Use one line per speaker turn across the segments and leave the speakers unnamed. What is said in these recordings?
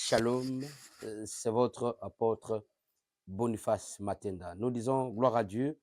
Shalom, c'est votre apôtre Boniface Matenda. Nous disons gloire à Dieu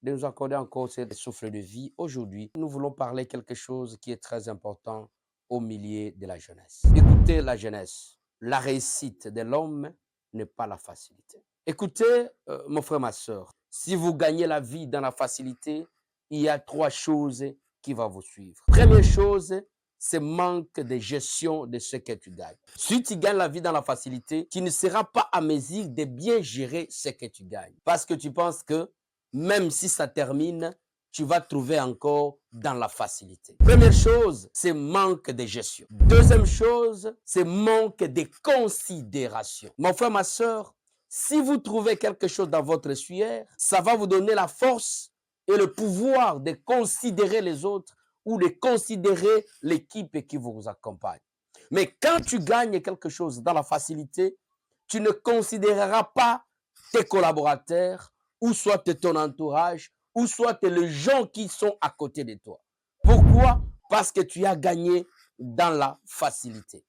de nous accorder encore ce souffle de vie. Aujourd'hui, nous voulons parler quelque chose qui est très important au milieu de la jeunesse. Écoutez la jeunesse, la réussite de l'homme n'est pas la facilité. Écoutez, mon frère, ma soeur, si vous gagnez la vie dans la facilité, il y a trois choses qui vont vous suivre. Première chose, c'est manque de gestion de ce que tu gagnes. Si tu gagnes la vie dans la facilité, tu ne seras pas à mesure de bien gérer ce que tu gagnes. Parce que tu penses que même si ça termine, tu vas trouver encore dans la facilité. Première chose, c'est manque de gestion. Deuxième chose, c'est manque de considération. Mon frère, ma soeur, si vous trouvez quelque chose dans votre suaire, ça va vous donner la force et le pouvoir de considérer les autres ou de considérer l'équipe qui vous accompagne. Mais quand tu gagnes quelque chose dans la facilité, tu ne considéreras pas tes collaborateurs ou soit ton entourage ou soit les gens qui sont à côté de toi. Pourquoi? Parce que tu as gagné dans la facilité.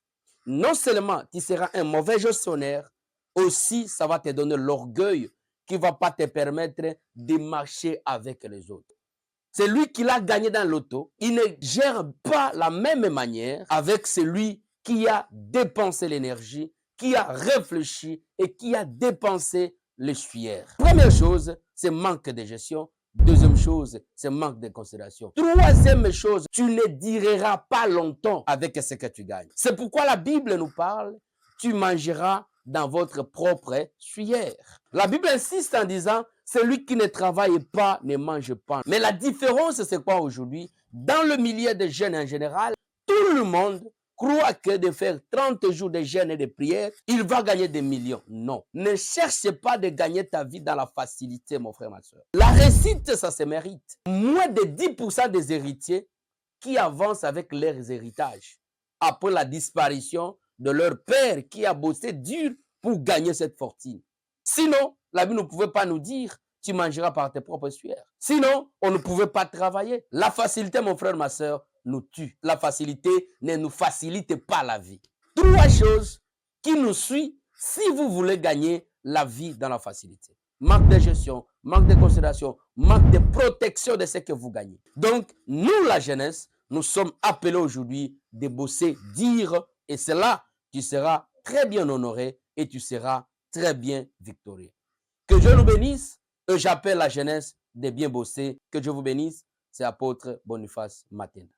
Non seulement tu seras un mauvais gestionnaire, aussi ça va te donner l'orgueil qui ne va pas te permettre de marcher avec les autres. Celui qui l'a gagné dans l'auto, il ne gère pas la même manière avec celui qui a dépensé l'énergie, qui a réfléchi et qui a dépensé les suaires. Première chose, c'est manque de gestion. Deuxième chose, c'est manque de considération. Troisième chose, tu ne dureras pas longtemps avec ce que tu gagnes. C'est pourquoi la Bible nous parle, tu mangeras dans votre propre suaire. La Bible insiste en disant, celui qui ne travaille pas ne mange pas. Mais la différence, c'est quoi aujourd'hui? Dans le milieu des jeunes en général, tout le monde croit que de faire 30 jours de jeûne et de prière, il va gagner des millions. Non. Ne cherche pas de gagner ta vie dans la facilité, mon frère, ma soeur. La réussite, ça se mérite. Moins de 10% des héritiers qui avancent avec leurs héritages après la disparition de leur père qui a bossé dur pour gagner cette fortune. Sinon, la Bible ne pouvait pas nous dire tu mangeras par tes propres suaires. Sinon, on ne pouvait pas travailler. La facilité, mon frère, ma soeur, nous tue. La facilité ne nous facilite pas la vie. Trois choses qui nous suivent si vous voulez gagner la vie dans la facilité. Manque de gestion, manque de considération, manque de protection de ce que vous gagnez. Donc, nous, la jeunesse, nous sommes appelés aujourd'hui de bosser, dire, et c'est là tu seras très bien honoré et tu seras très bien victorieux. Que Dieu nous bénisse et j'appelle la jeunesse de bien bosser. Que Dieu vous bénisse. C'est apôtre Boniface Matenda.